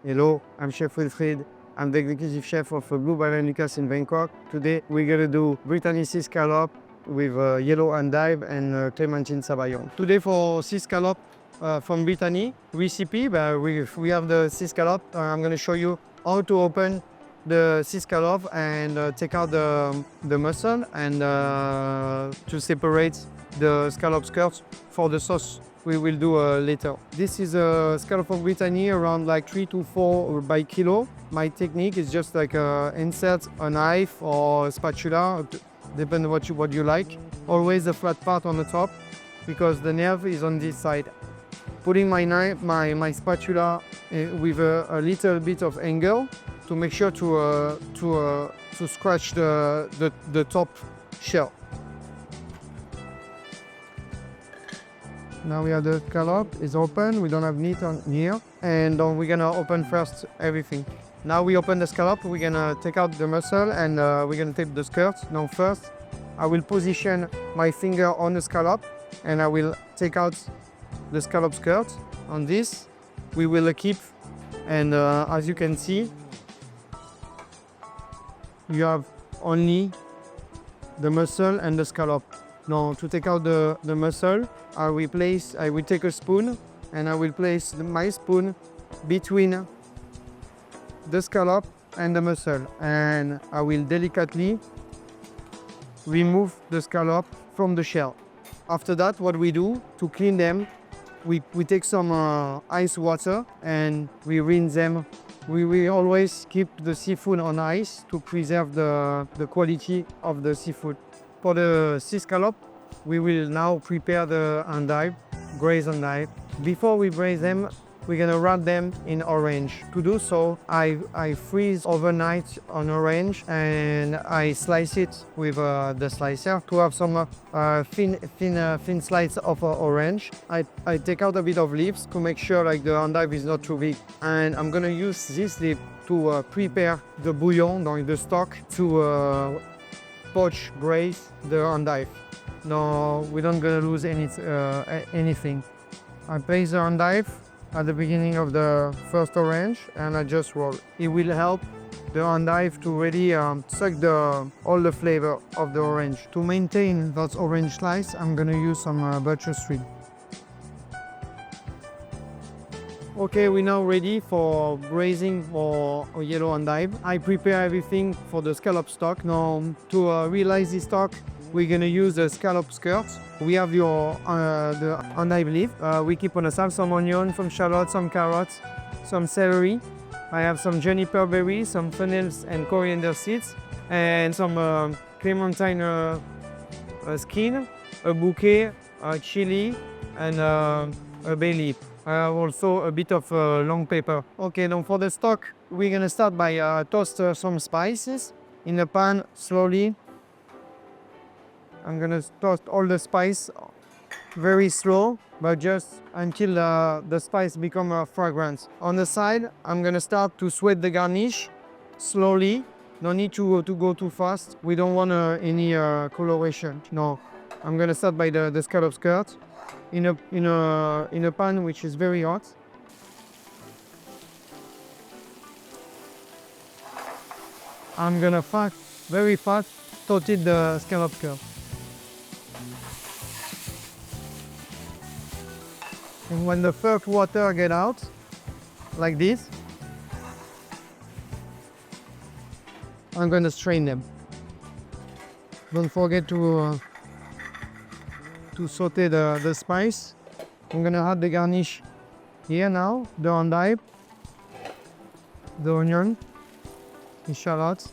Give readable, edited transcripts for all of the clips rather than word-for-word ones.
Hello, I'm Chef Wilfried. I'm the executive chef of Blue Bar and Lucas in Bangkok. Today we're gonna do Brittany Sea Scallop with yellow endive and clementine sabayon. Today for Sea Scallop from Brittany recipe, we have the Sea Scallop. I'm gonna show you how to open the Sea Scallop and take out the muscle and to separate the scallop skirts for the sauce we will do later. This is a scallop from Brittany, around like 3 to 4 by kilo. My technique is just like insert a knife or a spatula, depending what you like. Always the flat part on the top because the nerve is on this side. Putting my knife, my spatula with a little bit of angle to make sure to scratch the top shell. Now we have the scallop is open. We don't have meat on here, and we're gonna open first everything. Now we open the scallop. We're gonna take out the muscle and we're gonna take the skirt. Now first, I will position my finger on the scallop, and I will take out the scallop skirt. On this, we will keep, and as you can see, you have only the muscle and the scallop. Now to take out the muscle, I will take a spoon and I will place my spoon between the scallop and the muscle, and I will delicately remove the scallop from the shell. After that, what we do to clean them, we take some ice water and we rinse them. We will always keep the seafood on ice to preserve the quality of the seafood. For the sea scallop, we will now prepare the endive, braised endive. Before we braise them, we're gonna wrap them in orange. To do so, I freeze overnight on orange and I slice it with the slicer to have some thin slices of orange. I take out a bit of leaves to make sure like the endive is not too big. And I'm gonna use this leaf to prepare the bouillon, the stock, to poach, braise the endive. No, we don't gonna lose anything. I place the endive at the beginning of the first orange and I just roll. It will help the endive to really suck all the flavor of the orange. To maintain that orange slice, I'm gonna use some butcher string. Okay, we're now ready for braising for yellow endive. I prepare everything for the scallop stock. Now, to realize this stock, we're gonna use the scallop skirt. We have the endive leaf. We keep on a side some onion, some shallots, some carrots, some celery. I have some juniper berries, some fennels and coriander seeds, and some clementine skin, a bouquet, a chili, and a bay leaf. I have also a bit of long pepper. Okay, now for the stock, we're gonna start by toast some spices in a pan slowly. I'm gonna toast all the spice very slow, but just until the spice become a fragrance. On the side, I'm gonna start to sweat the garnish slowly. No need to go too fast. We don't want any coloration. No, I'm gonna start by the scallop skirt in a pan which is very hot. I'm gonna very fast saute the scallop skirt. And when the first water get out, like this, I'm gonna strain them. Don't forget to saute the spice. I'm gonna add the garnish here now, the endive, the onion, the shallots,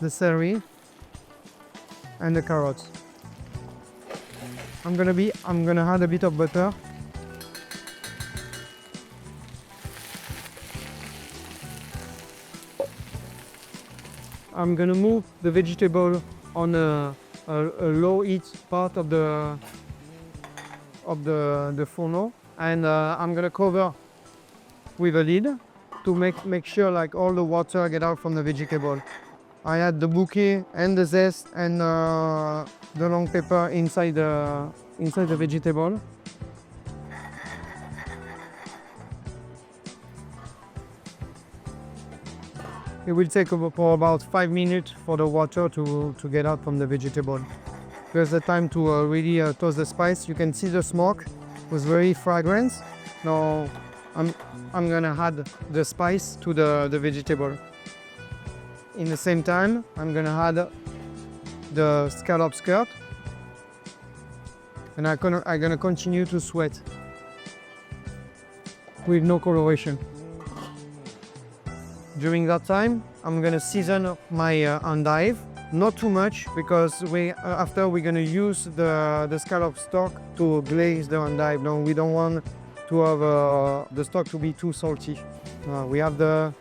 the celery, and the carrots. I'm gonna add a bit of butter. I'm gonna move the vegetable on a low heat part of the funnel, and I'm gonna cover with a lid to make sure like all the water get out from the vegetable. I add the bouquet and the zest and the long pepper inside the vegetable. It will take for about 5 minutes for the water to get out from the vegetable. There's the time to really toast the spice. You can see the smoke was very fragrant. Now I'm gonna add the spice to the vegetable. In the same time, I'm gonna add the scallop skirt, and I'm gonna continue to sweat with no coloration. During that time, I'm gonna season my endive. Not too much, because after we're gonna use the scallop stock to glaze the endive. No, we don't want to have the stock to be too salty. We have the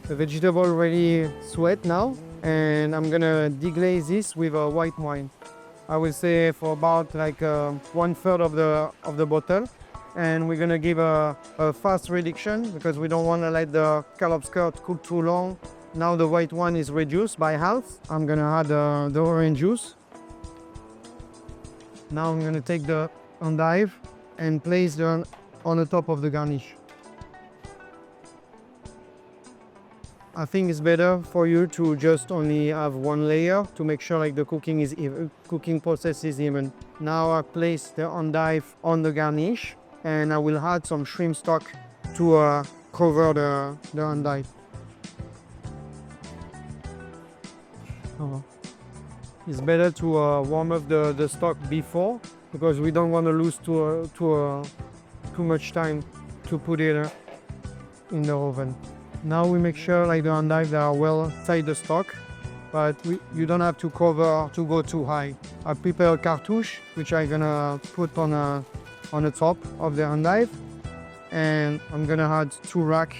vegetable already sweat now, and I'm gonna deglaze this with a white wine. I will say for about like 1/3 of the bottle, and we're gonna give a fast reduction because we don't want to let the scallop skirt cook too long. Now the white wine is reduced by half. I'm gonna add the orange juice. Now I'm gonna take the endive and place them on the top of the garnish. I think it's better for you to just only have one layer to make sure like the cooking process is even. Now I place the endive on the garnish, and I will add some shrimp stock to cover the endive. It's better to warm up the stock before, because we don't want to lose too much time to put it in the oven. Now we make sure like the endive are well inside the stock, but you don't have to cover to go too high. I prepare a cartouche which I'm gonna put on the top of the endive, and I'm gonna add 2 racks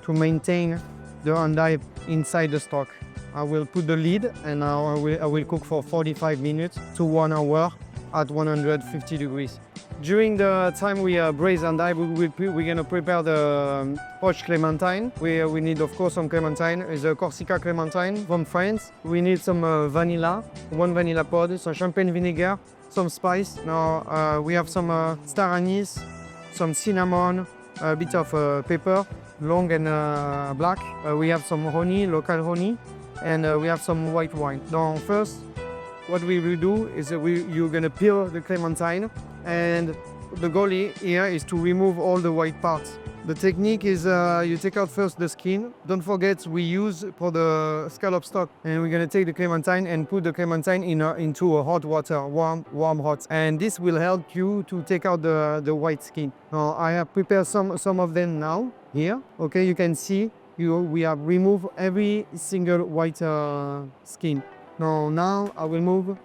to maintain the endive inside the stock. I will put the lid, and now I will cook for 45 minutes to 1 hour at 150 degrees. During the time we braise endive, we're gonna prepare the poached clementine. We need of course some clementine. It's a Corsica clementine from France. We need some vanilla, 1 vanilla pod, some champagne vinegar, some spice. Now we have some star anise, some cinnamon, a bit of pepper, long and black. We have some honey, local honey, and we have some white wine. Now first, what we will do is you're gonna peel the clementine, and the goal here is to remove all the white parts. The technique is you take out first the skin. Don't forget we use for the scallop stock, and we're gonna take the clementine and put the clementine into a hot water, warm hot, and this will help you to take out the white skin. Now I have prepared some of them now here. Okay, you can see we have removed every single white skin. Now I will move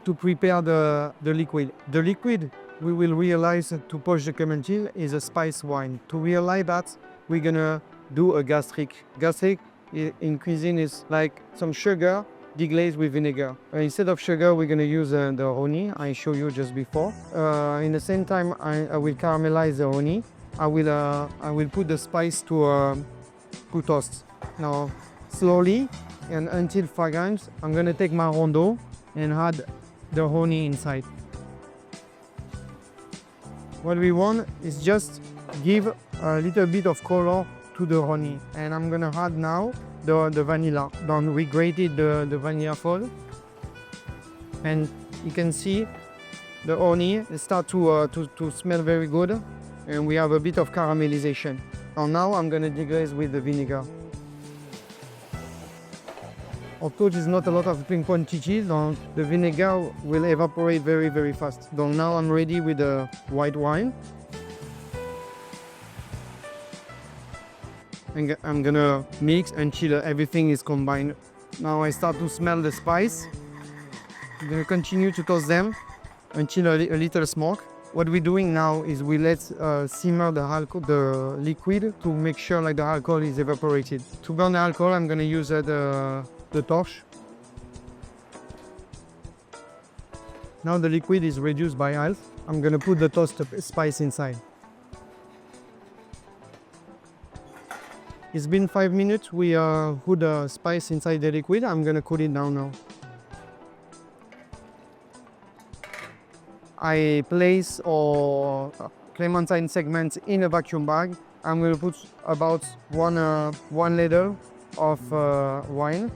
to prepare the liquid. The liquid we will realize to poach the clementine is a spice wine. To realize that, we're gonna do a gastric. Gastric in cuisine is like some sugar deglazed with vinegar. Instead of sugar, we're gonna use the honey I showed you just before. In the same time, I will caramelize the honey. I will put the spice to toast. Now, slowly and until fragrance, I'm gonna take my rondo and add the honey inside. What we want is just give a little bit of color to the honey, and I'm gonna add now the vanilla. Then we grated the vanilla fold, and you can see the honey start to smell very good, and we have a bit of caramelization. And now I'm gonna deglaze with the vinegar. Of course, it's not a lot of big quantities. The vinegar will evaporate very, very fast. So now I'm ready with the white wine. And I'm gonna mix until everything is combined. Now I start to smell the spice. I'm gonna continue to toast them until a little smoke. What we're doing now is we let simmer the liquid to make sure like the alcohol is evaporated. To burn the alcohol, I'm gonna use the torch. Now the liquid is reduced by half. I'm gonna put the toast spice inside. It's been 5 minutes. We put the spice inside the liquid. I'm gonna cool it down now. I place our clementine segments in a vacuum bag. I'm gonna put about one ladle of wine.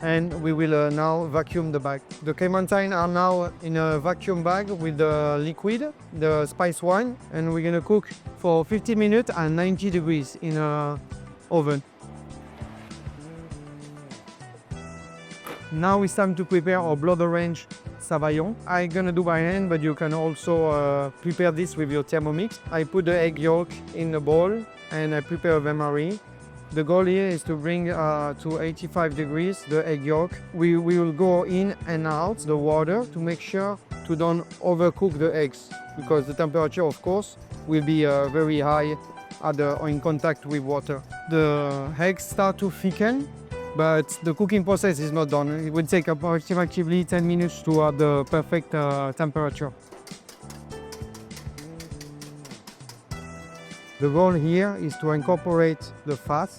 And we will now vacuum the bag. The clementine are now in a vacuum bag with the liquid, the spice wine, and we're gonna cook for 50 minutes at 90 degrees in a oven. Now it's time to prepare our blood orange sabayon. I'm gonna do by hand, but you can also prepare this with your Thermomix. I put the egg yolk in the bowl and I prepare a bain-marie. The goal here is to bring to 85 degrees the egg yolk. We will go in and out the water to make sure to don't overcook the eggs, because the temperature, of course, will be very high or in contact with water. The eggs start to thicken, but the cooking process is not done. It will take approximately 10 minutes to have the perfect temperature. The goal here is to incorporate the fat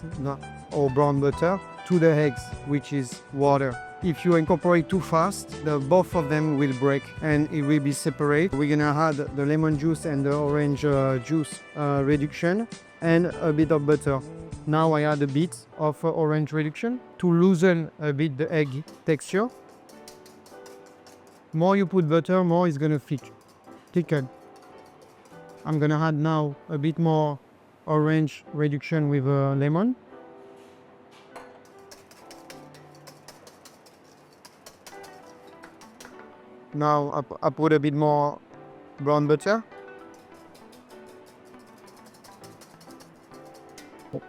or brown butter to the eggs, which is water. If you incorporate too fast, both of them will break and it will be separate. We're gonna add the lemon juice and the orange juice reduction and a bit of butter. Now I add a bit of orange reduction to loosen a bit the egg texture. More you put butter, more it's gonna thicken. I'm gonna add now a bit more orange reduction with lemon. Now I put a bit more brown butter.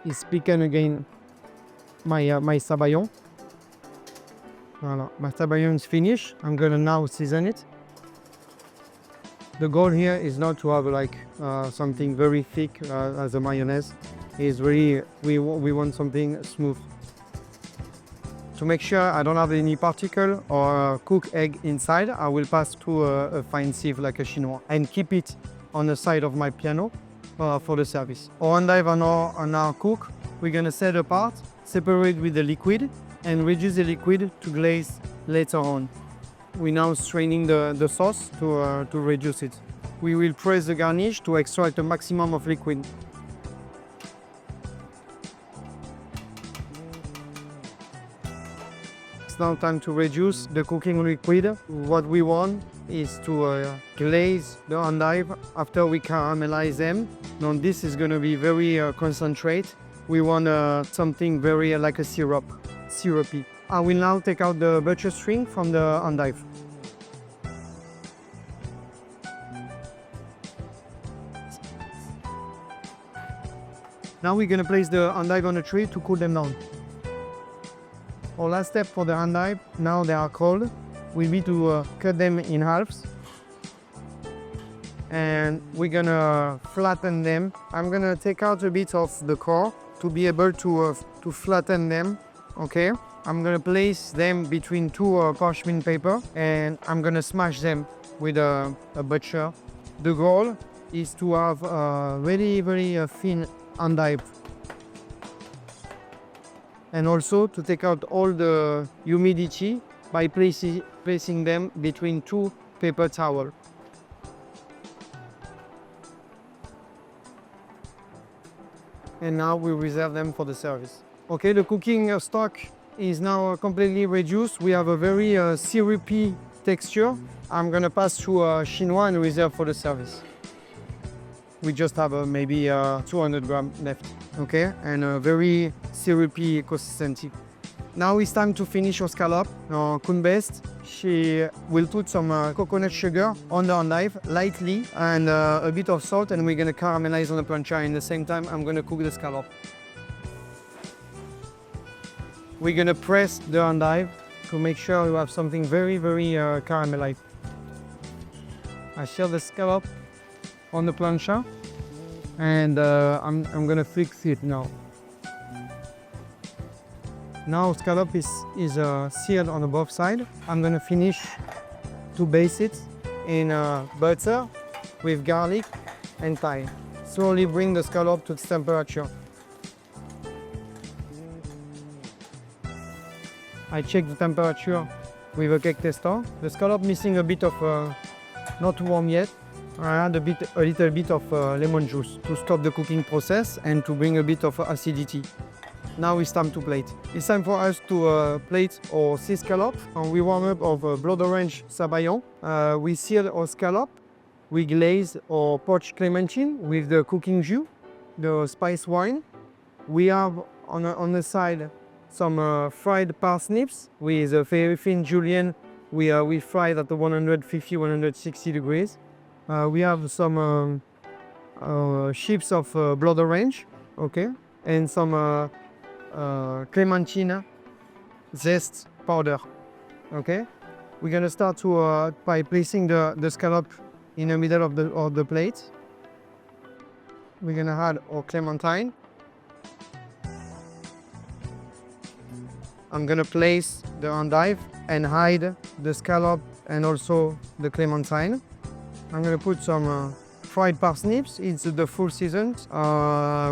It's picking again my sabayon. Voilà, my sabayon is finished. I'm gonna now season it. The goal here is not to have like something very thick as a mayonnaise. It's really, we want something smooth. To make sure I don't have any particle or cooked egg inside, I will pass through a fine sieve like a chinois and keep it on the side of my piano for the service. Our endive on our cook, we're gonna set apart, separate with the liquid and reduce the liquid to glaze later on. We're now straining the sauce to reduce it. We will press the garnish to extract the maximum of liquid. It's now time to reduce the cooking liquid. What we want is to glaze the endive after we caramelize them. Now this is going to be very concentrate. We want something very like a syrupy. I will now take out the butter string from the endive. Now we're gonna place the endive on a tray to cool them down. Our last step for the endive, now they are cold, will be to cut them in halves. And we're gonna flatten them. I'm gonna take out a bit of the core to be able to flatten them, okay? I'm gonna place them between two parchment paper and I'm gonna smash them with a butcher. The goal is to have a very thin endive. And also to take out all the humidity by placing them between two paper towels. And now we reserve them for the service. Okay, the cooking stock is now completely reduced. We have a very syrupy texture. I'm gonna pass through a chinois and reserve for the service. We just have maybe 200 grams left, okay? And a very syrupy consistency. Now it's time to finish our scallop. Braised, she will put some coconut sugar on the endive lightly and a bit of salt, and we're gonna caramelize on the plancha. In the same time, I'm gonna cook the scallop. We're gonna press the endive to make sure you have something very caramelized. I shell the scallop on the plancha and I'm gonna fix it now. Now scallop is seared on the both sides. I'm gonna finish to baste it in butter with garlic and thyme. Slowly bring the scallop to its temperature. I check the temperature with a cake tester. The scallop missing a bit of, not warm yet. I add a little bit of lemon juice to stop the cooking process and to bring a bit of acidity. Now it's time to plate. It's time for us to plate our sea scallop. We warm up of blood orange sabayon. We seal our scallop. We glaze our poached clementine with the cooking jus, the spice wine. We have on the side some fried parsnips with a very thin julienne. We fried at 150-160 degrees. We have some chips of blood orange, okay, and some clementine zest powder, okay. We're gonna start by placing the scallop in the middle of the plate. We're gonna add our clementine. I'm gonna place the endive and hide the scallop and also the clementine. I'm gonna put some fried parsnips. It's the full season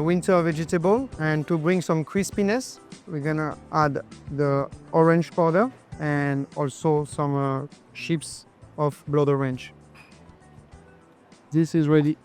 winter vegetable, and to bring some crispiness, we're gonna add the orange powder and also some chips of blood orange. This is ready.